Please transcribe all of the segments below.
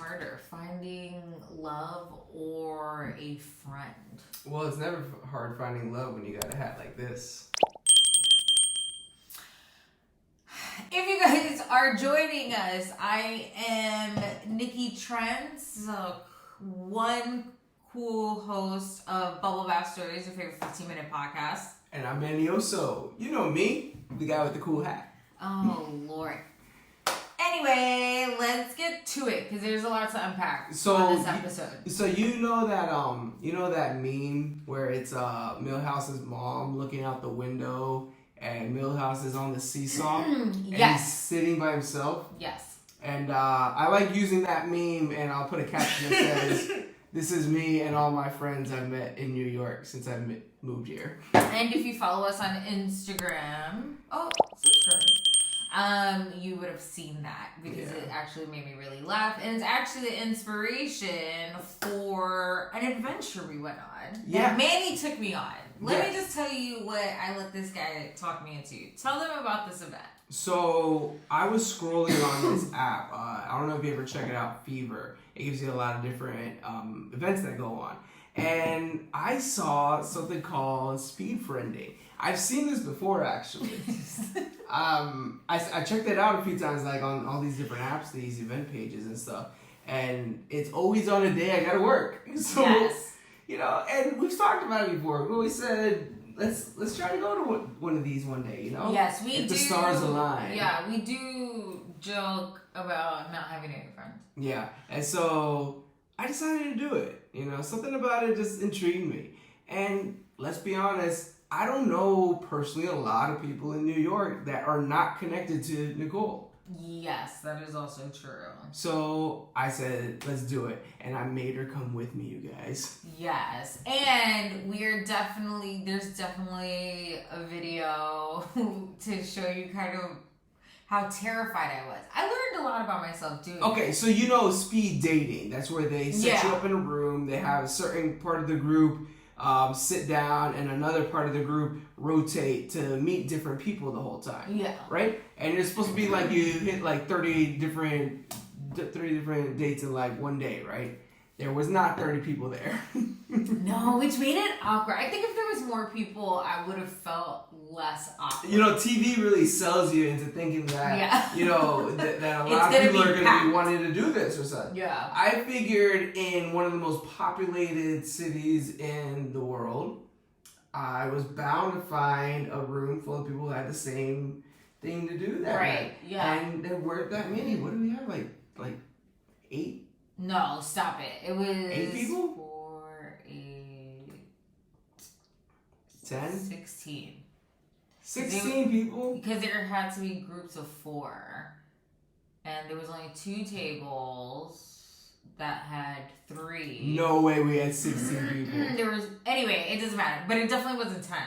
harder, finding love or a friend? Well, it's never hard finding love when you got a hat like this. If you guys are joining us, I am Nicky, Trendz, one cool host of Bubble Bath Stories, your favorite 15-minute podcast. And I'm Manny Oso. You know me, the guy with the cool hat. Oh, Lord. Anyway, let's get to it, because there's a lot to unpack on this episode. So you know that meme where it's Milhouse's mom looking out the window and Milhouse is on the seesaw and yes. he's sitting by himself? Yes. And I like using that meme, and I'll put a caption that says, "This is me and all my friends I've met in New York since I moved here." And if you follow us on Instagram, subscribe. You would have seen that because it actually made me really laugh, and it's actually the inspiration for an adventure we went on. Yeah, that Manny took me on. Let me just tell you what I let this guy talk me into. Tell them about this event. So I was scrolling on this app. I don't know if you ever check it out, Fever. It gives you a lot of different events that go on. And I saw something called speed friending. I've seen this before, actually. I checked it out a few times, like on all these different apps, these event pages and stuff. And it's always on a day I gotta work. So, yes. You know, and we've talked about it before. We always said, let's try to go to one of these one day, you know? Yes, we if do. the stars align. Yeah, we do joke about not having any friends. Yeah, and so I decided to do it. You know, something about it just intrigued me. And let's be honest, I don't know personally a lot of people in New York that are not connected to Nicole. Yes, that is also true. So I said, let's do it. And I made her come with me, you guys. Yes. And there's definitely a video to show you kind of how terrified I was. I learned a lot about myself doing Okay, so you know speed dating. That's where they set you up in a room. They have a certain part of the group sit down, and another part of the group rotate to meet different people the whole time. Yeah. Right? And it's supposed to be like you hit like 30 different dates in like one day, right? There was not 30 people there. No, which made it awkward. I think if there was more people, I would have felt less awkward. You know, TV really sells you into thinking that, you know, that a lot of people are going to be wanting to do this or something. Yeah. I figured in one of the most populated cities in the world, I was bound to find a room full of people who had the same thing to do that night. Yeah. And there weren't that many. What do we have? Like 8? No, stop it. It was 8 people? 4, 8, 10? 16. 16 people? Because there had to be groups of 4. And there was only 2 tables that had 3. No way we had 16 people. Anyway, it doesn't matter. But it definitely wasn't 10.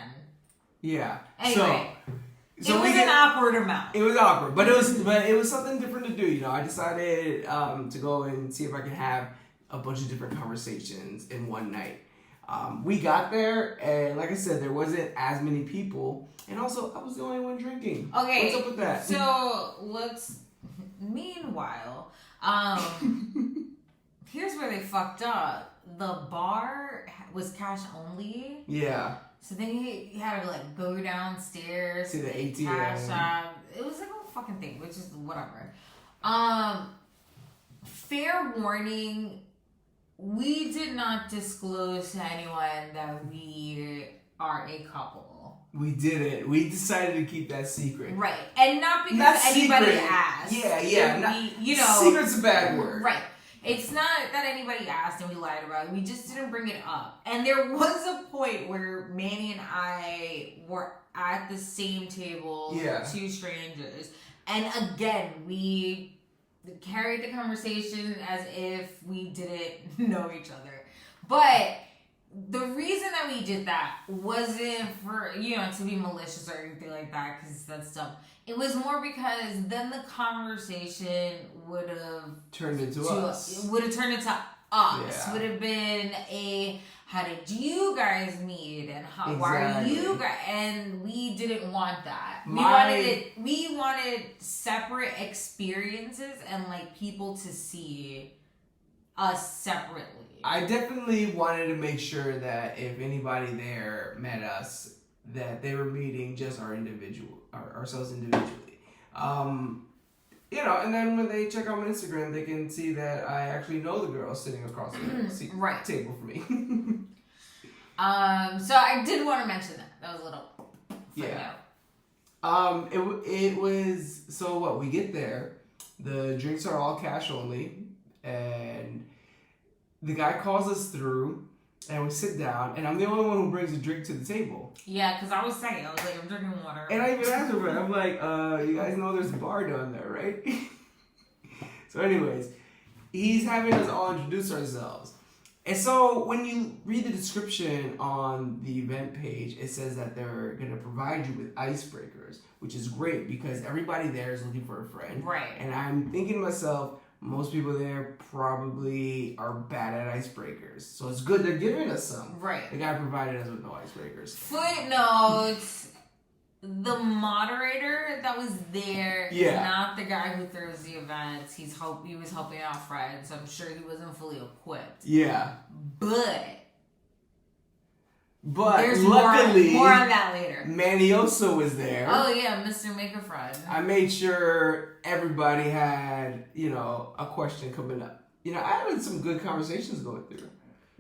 Yeah. Anyway. So it was an awkward amount. It was awkward, but it was something different to do. You know, I decided to go and see if I could have a bunch of different conversations in one night. We got there, and like I said, there wasn't as many people, and also I was the only one drinking. Okay, what's up with that? So meanwhile, here's where they fucked up. The bar was cash only. Yeah. So then you had to like go downstairs to the ATM. Cash out. It was like a whole fucking thing, which is whatever. Fair warning, we did not disclose to anyone that we are a couple. We didn't. We decided to keep that secret. Right. And not because anybody asked. Yeah. Secret's a bad word. Right. It's not that anybody asked and we lied about it. We just didn't bring it up. And there was a point where Manny and I were at the same table, 2 strangers. And again, we carried the conversation as if we didn't know each other. But the reason that we did that wasn't for, to be malicious or anything like that, because that's dumb. It was more because then the conversation would have turned into us. Would have turned into us. Yeah. Would have been how did you guys meet and why are you guys? And we didn't want that. We wanted separate experiences and like people to see us separately. I definitely wanted to make sure that if anybody there met us, that they were meeting just ourselves individually. You know, and then when they check out my Instagram, they can see that I actually know the girl sitting across the right. table from me. So I did want to mention that. That was a little footnote. It was, so what, we get there, the drinks are all cash only, and the guy calls us through, and we sit down, and I'm the only one who brings a drink to the table. Yeah, because I was like, I'm drinking water. And I even asked her, I'm like, you guys know there's a bar down there, right? So anyways, he's having us all introduce ourselves. And so when you read the description on the event page, it says that they're going to provide you with icebreakers, which is great because everybody there is looking for a friend. Right. And I'm thinking to myself, most people there probably are bad at icebreakers. So it's good they're giving us some. Right. The guy provided us with no icebreakers. Footnotes. The moderator that was there is not the guy who throws the events. He was helping out friends. So I'm sure he wasn't fully equipped. Yeah. But there's luckily more on that later. Manny Oso was there. Oh yeah, Mr. Make a Friend. I made sure everybody had, you know, a question coming up. You know, I had some good conversations going through.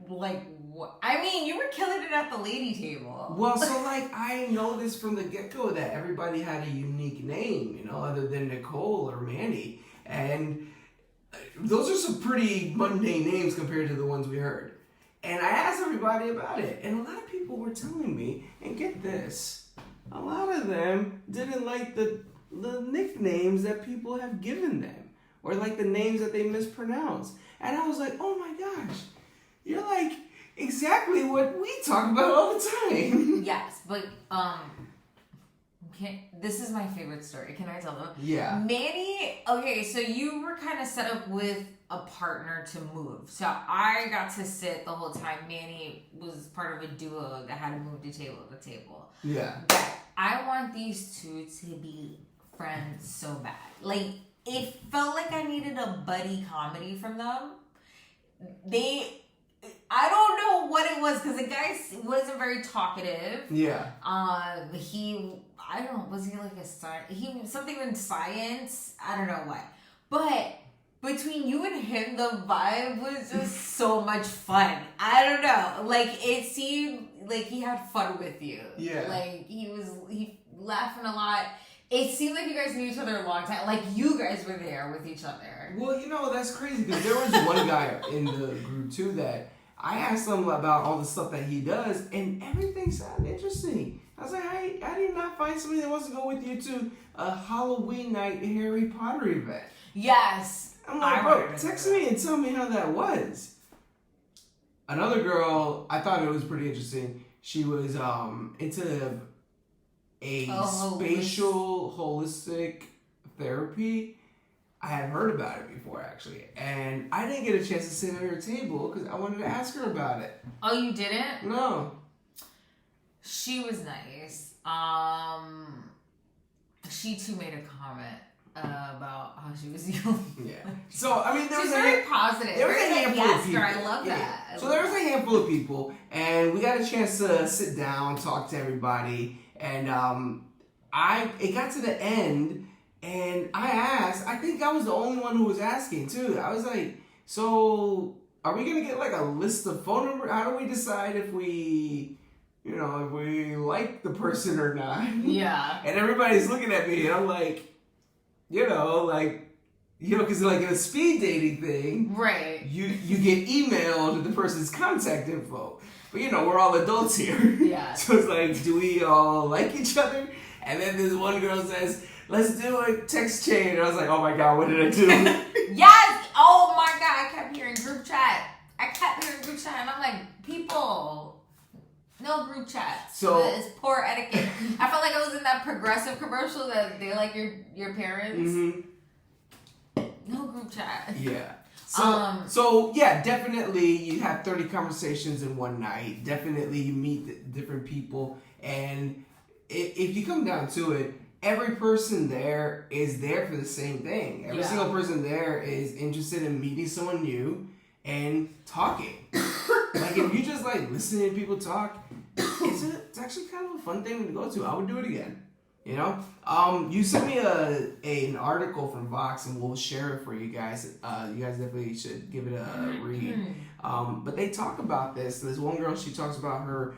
Like what? I mean, you were killing it at the lady table. Well, so like I noticed from the get-go that everybody had a unique name, you know, other than Nicole or Manny. And those are some pretty mundane names compared to the ones we heard. And I asked everybody about it, and a lot of people were telling me, and get this, a lot of them didn't like the nicknames that people have given them, or like the names that they mispronounce. And I was like, oh my gosh, you're like exactly what we talk about all the time. Yes, but this is my favorite story. Can I tell them? Yeah. Manny, okay, so you were kind of set up with a partner to move. So I got to sit the whole time. Manny was part of a duo that had to move to table to table. Yeah. But I want these two to be friends so bad. Like, it felt like I needed a buddy comedy from them. I don't know what it was because the guy wasn't very talkative. Yeah. I don't know, was he like something in science? I don't know what. But between you and him, the vibe was just so much fun. I don't know. Like, it seemed like he had fun with you. Yeah. Like, he laughing a lot. It seemed like you guys knew each other a long time. Like, you guys were there with each other. Well, you know, that's crazy because there was one guy in the group, too, that I asked him about all the stuff that he does, and everything sounded interesting. I was like, I did not find somebody that wants to go with you to a Halloween night Harry Potter event. Yes. I'm like, bro, text me and tell me how that was. Another girl, I thought it was pretty interesting. She was into spatial holistic therapy. I had heard about it before, actually. And I didn't get a chance to sit at her table because I wanted to ask her about it. Oh, you didn't? No. She was nice. She, too, made a comment about how she was young. Yeah. So, I mean, she's very positive. There was a handful of people. I love that. So there was a handful of people, and we got a chance to sit down, talk to everybody, and it got to the end, and I asked, I think I was the only one who was asking, too. I was like, so are we going to get, like, a list of phone numbers? How do we decide if we like the person or not? Yeah. And everybody's looking at me, and I'm like, because like in a speed dating thing, right? You get emailed the person's contact info, but we're all adults here. Yeah. So it's like, do we all like each other? And then this one girl says, "Let's do a text chain," and I was like, "Oh my god, what did I do?" Yes. Oh my god, I kept hearing group chat, and I'm like, people. No group chat. So it's poor etiquette. I felt like I was in that Progressive commercial that they like your parents. Mm-hmm. No group chat. Yeah. So yeah, definitely you have 30 conversations in one night. Definitely you meet different people, and if you come down to it, every person there is there for the same thing. Every single person there is interested in meeting someone new and talking. Like, if you just like listen to people talk, it's actually kind of a fun thing to go to. I would do it again. You know, you sent me an article from Vox, and we'll share it for you guys. You guys definitely should give it a read. But they talk about this. There's one girl, she talks about her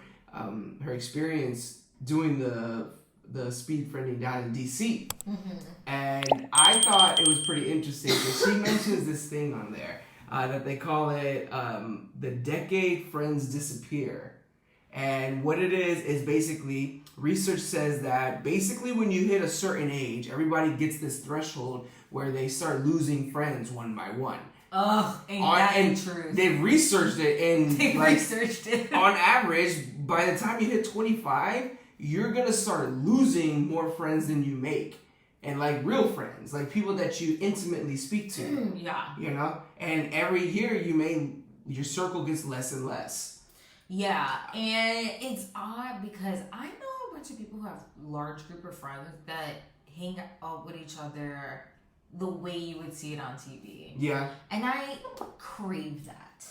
experience doing the speed friending down in DC, and I thought it was pretty interesting because she mentions this thing on there that they call it the decade friends disappear. And what it is basically, research says that basically when you hit a certain age, everybody gets this threshold where they start losing friends one by one. Ugh, ain't that the truth? They've researched it, and researched it. On average, by the time you hit 25, you're gonna start losing more friends than you make. And like real friends, like people that you intimately speak to. Yeah. You know? And every year your circle gets less and less. Yeah, and it's odd because I know a bunch of people who have large group of friends that hang out with each other the way you would see it on TV. Yeah. And I crave that.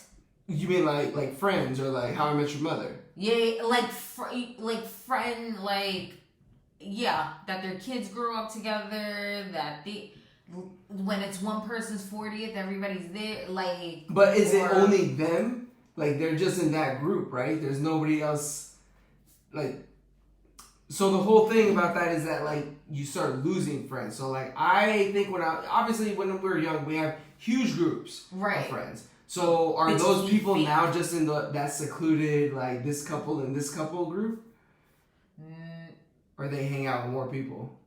You mean like Friends or like How I Met Your Mother? Yeah, yeah, that their kids grow up together, that when it's one person's 40th, everybody's there, like. But is it only them? Like, they're just in that group, right? There's nobody else, like... So the whole thing about that is that, like, you start losing friends. So, like, I think obviously, when we were young, we have huge groups of friends. So, are those people now just in that secluded, like, this couple and this couple group? Or they hang out with more people?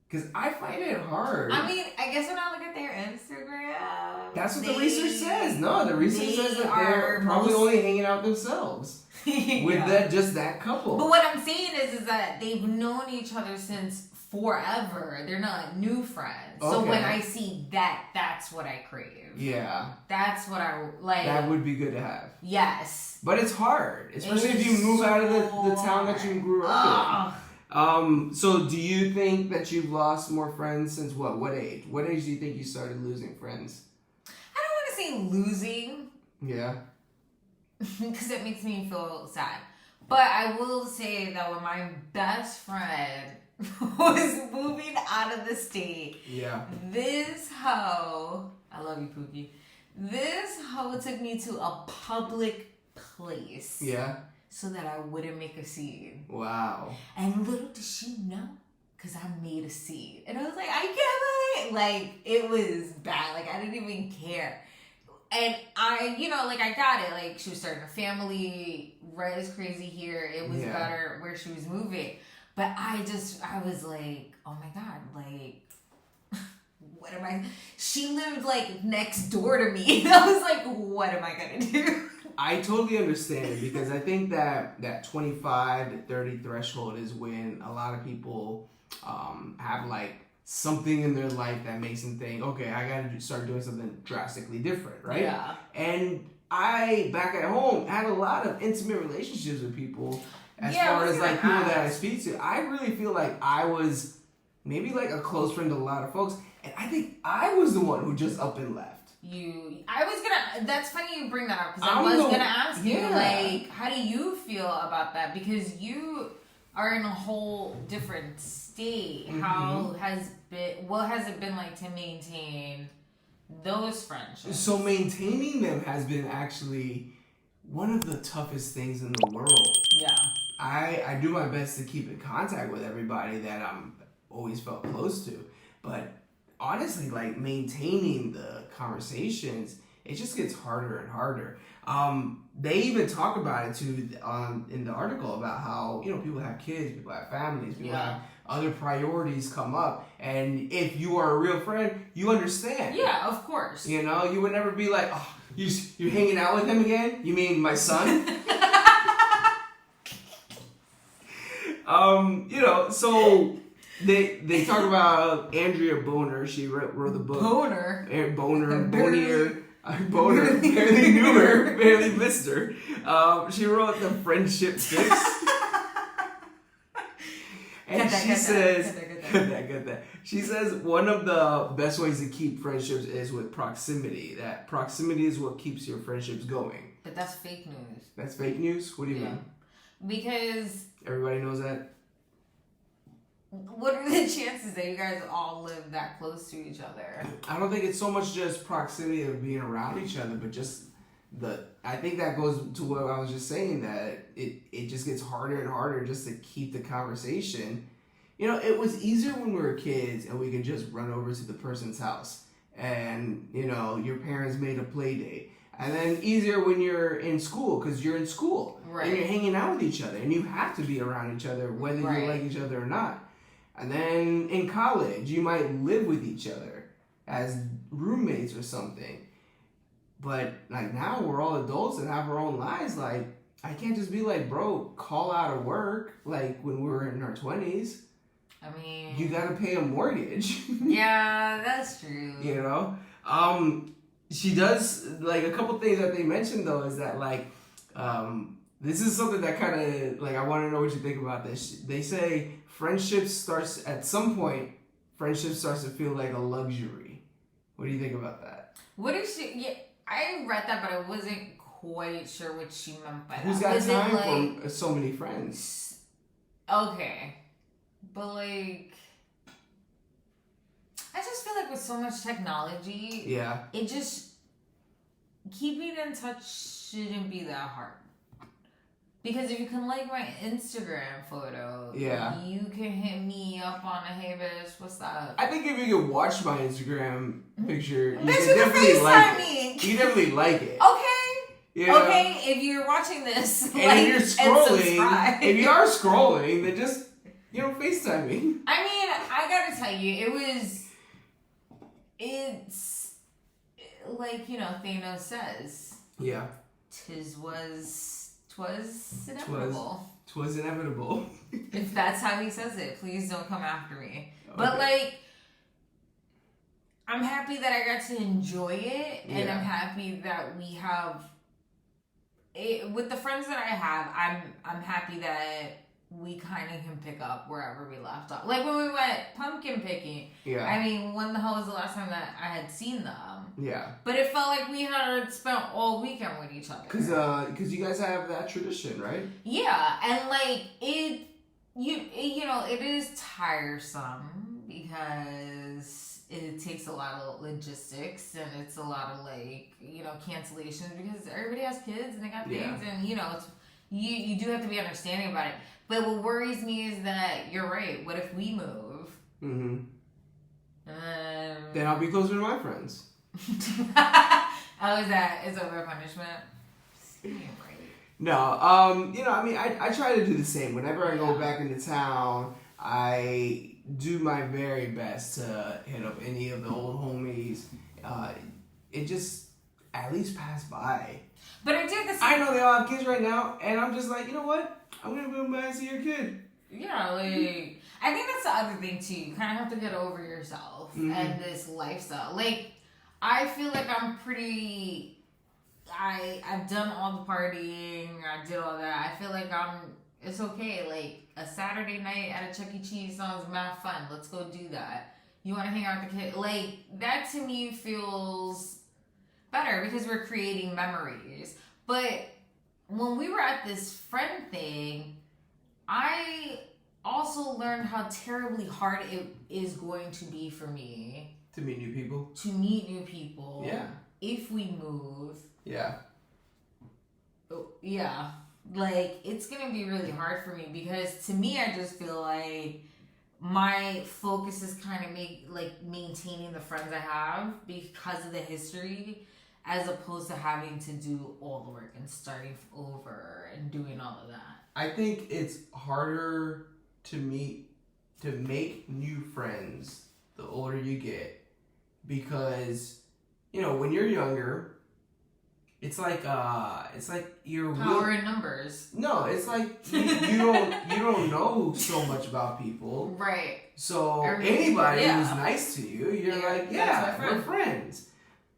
Because I find it hard. I mean, I guess when I look at their Instagram... That's what the research says. No, the research says that they're probably only hanging out themselves. With just that couple. But what I'm saying is that they've known each other since forever. They're not new friends. Okay. So when I see that, that's what I crave. Yeah. That's what I like. That would be good to have. Yes. But it's hard. Especially if you move out of the town that you grew up in. So do you think that you've lost more friends since what? What age? What age do you think you started losing friends? I don't want to say losing. Yeah. Because it makes me feel sad. But I will say that when my best friend was moving out of the state, this hoe, I love you, Pookie, this hoe took me to a public place. Yeah. So that I wouldn't make a scene. Wow. And little did she know, because I made a scene. And I was like, I can't believe it. Like, it was bad. Like, I didn't even care. And I got it. Like, she was starting a family, right as crazy here. It was better where she was moving. But I was like, oh my God, like, what am I? She lived, like, next door to me. And I was like, what am I going to do? I totally understand, because I think that 25 to 30 threshold is when a lot of people have like something in their life that makes them think, okay, I gotta start doing something drastically different, right? Yeah. And I, back at home, had a lot of intimate relationships with people as far as like people that I speak to. I really feel like I was maybe like a close friend to a lot of folks, and I think I was the one who just up and left. That's funny you bring that up, because I was going to ask you, like, how do you feel about that? Because you are in a whole different state. Mm-hmm. What has it been like to maintain those friendships? So maintaining them has been actually one of the toughest things in the world. Yeah. I do my best to keep in contact with everybody that I'm always felt close to, but honestly, like, maintaining the conversations, it just gets harder and harder. They even talk about it too in the article about how, people have kids, people have families, people have other priorities come up, and if you are a real friend, you understand. Yeah, of course. You would never be like, oh, you're hanging out with him again? You mean my son? So they talk about Andrea Boner. She wrote the book. Boner, barely knew her, barely missed her. She wrote The Friendship Fix. And she says, Get that. She says one of the best ways to keep friendships is with proximity. That proximity is what keeps your friendships going. But that's fake news. That's fake news? What do you mean? Because... Everybody knows that? What are the chances that you guys all live that close to each other? I don't think it's so much just proximity of being around each other, but just I think that goes to what I was just saying, that it just gets harder and harder just to keep the conversation. You know, it was easier when we were kids and we could just run over to the person's house and, you know, your parents made a play date. And then easier when you're in school because you're in school and you're hanging out with each other and you have to be around each other whether you like each other or not. And then in college, you might live with each other as roommates or something. But like now we're all adults and have our own lives. Like I can't just be like, bro, call out of work like when we were in our 20s. I mean, you gotta pay a mortgage. Yeah, that's true. You know? She does, like, a couple things that they mentioned though is that like this is something that kind of like I want to know what you think about this. They say friendship starts at some point. Friendship starts to feel like a luxury. What do you think about that? What is she? Yeah, I read that, but I wasn't quite sure what she meant by that. Who's got time for so many friends? Okay, but like, I just feel like with so much technology, it just keeping in touch shouldn't be that hard. Because if you can like my Instagram photo, you can hit me up on a hey bitch, what's up? I think if you could watch my Instagram picture, you can definitely like it. You definitely like it. Okay. Yeah. Okay, if you're watching this, and like, if you're scrolling, if you are scrolling, then just, you know, FaceTime me. I mean, I gotta tell you, it's like, you know, Thanos says. Yeah. Twas inevitable. Twas inevitable. If that's how he says it, please don't come after me. Okay. But like, I'm happy that I got to enjoy it, and I'm happy that we have it with the friends that I have. I'm happy that we kind of can pick up wherever we left off. Like when we went pumpkin picking. Yeah. I mean, when the hell was the last time that I had seen them? Yeah. But it felt like we had spent all weekend with each other. Because you guys have that tradition, right? Yeah, and like you know, it is tiresome because it takes a lot of logistics and it's a lot of like, you know, cancellations because everybody has kids and they got things and you know, it's you do have to be understanding about it. But what worries me is that you're right. What if we move? Mm-hmm. Then I'll be closer to my friends. How is that? Is over a punishment? Right. No, you know, I mean, I try to do the same. Whenever I go back into town, I do my very best to hit up any of the old homies. It just at least pass by. But I did this. I know they all have kids right now, and I'm just like, you know what? I'm gonna go by and see your kid. Yeah, like I think that's the other thing too. You kind of have to get over yourself and this lifestyle. Like, I feel like I'm pretty. I've done all the partying. I did all that. I feel like it's okay. Like a Saturday night at a Chuck E. Cheese sounds mad fun. Let's go do that. You want to hang out with the kid? Like that to me feels better because we're creating memories. But when we were at this friend thing, I also learned how terribly hard it is going to be for me to meet new people. Yeah. If we move. Yeah. Yeah. Like, it's going to be really hard for me because to me, I just feel like my focus is kind of maintaining the friends I have because of the history, as opposed to having to do all the work and starting over and doing all of that. I think it's harder to make new friends the older you get because, you know, when you're younger, it's like you're power in numbers. No, it's like you don't know so much about people, right? So anybody who's nice to you, you're like, we're friends.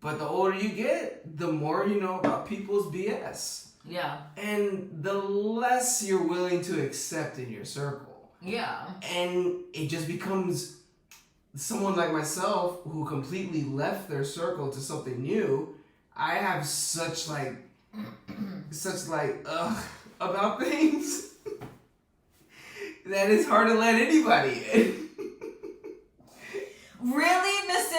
But the older you get, the more you know about people's BS. Yeah. And the less you're willing to accept in your circle. Yeah. And it just becomes someone like myself who completely left their circle to something new. I have such about things that it's hard to let anybody in. Really, mister?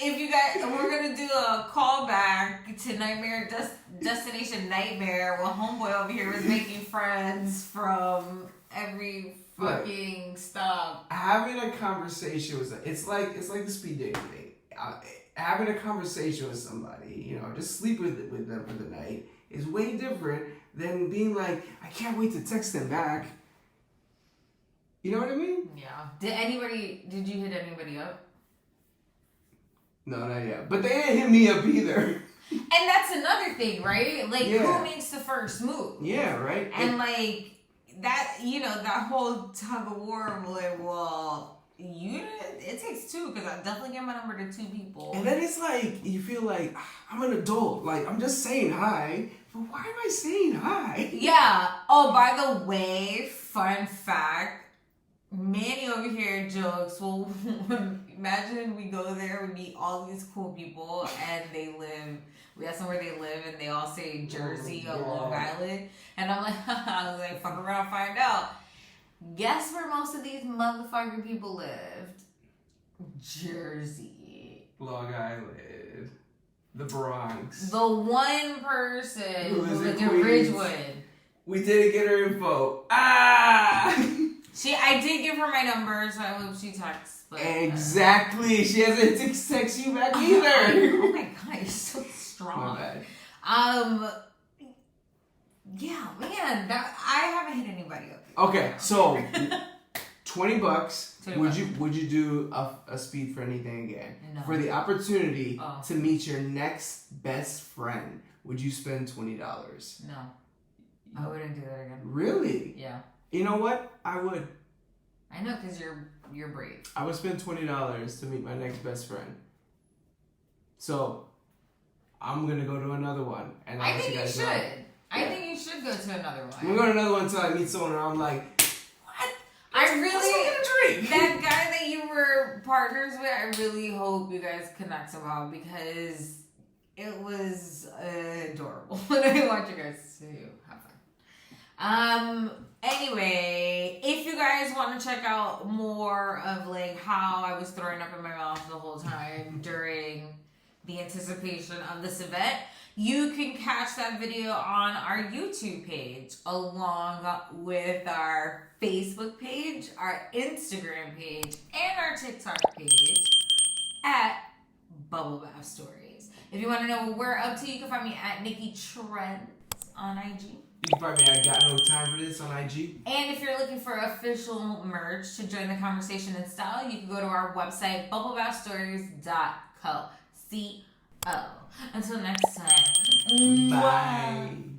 If you guys, we're gonna do a callback to Nightmare Destination Nightmare. Well, homeboy over here was making friends from every fucking stop. Having a conversation with it's like the speed dating thing. Having a conversation with somebody, you know, just sleep with them for the night is way different than being like, I can't wait to text them back. You know what I mean? Yeah. Did you hit anybody up? No, not yet. But they didn't hit me up either. And that's another thing, right? Like, who makes the first move? Yeah, right. And like that, you know, that whole tug of war of like, well, it takes two, because I definitely give my number to two people. And then it's like, you feel like, I'm an adult. Like, I'm just saying hi. But why am I saying hi? Yeah. Oh, by the way, fun fact. Manny over here jokes, well, imagine we go there, we meet all these cool people, and we ask them where they live, and they all say Jersey or Long Island. And I'm like, I was like, fuck around, find out. Guess where most of these motherfucking people lived? Jersey. Long Island. The Bronx. The one person who lived in Ridgewood. We didn't get her info. Ah! I did give her my number, so I hope she texts. But, exactly. She hasn't text you back either. Oh my god, you're so strong. My bad. Yeah, man, I haven't hit anybody up. Okay, so $20. $20. Would you do a speed for anything again? No. For the opportunity to meet your next best friend, would you spend $20? No, I wouldn't do that again. Really? Yeah. You know what? I would. I know, because you're brave. I would spend $20 to meet my next best friend. So, I'm gonna go to another one, and I think you should. Know. I think you should go to another one. I'm gonna go to another one until I meet someone, and I'm like, what? Let's go get a drink. That guy that you were partners with, I really hope you guys connect somehow, because it was adorable when I watched you guys have fun. Anyway, if you guys want to check out more of like how I was throwing up in my mouth the whole time during the anticipation of this event, you can catch that video on our YouTube page, along with our Facebook page, our Instagram page, and our TikTok page at Bubble Bath Stories. If you want to know what we're up to, you can find me at Nicky Trendz on IG. You can find me at Got No Time For This on IG. And if you're looking for official merch to join the conversation in style, you can go to our website, bubblebathstories.co. Until next time. Bye.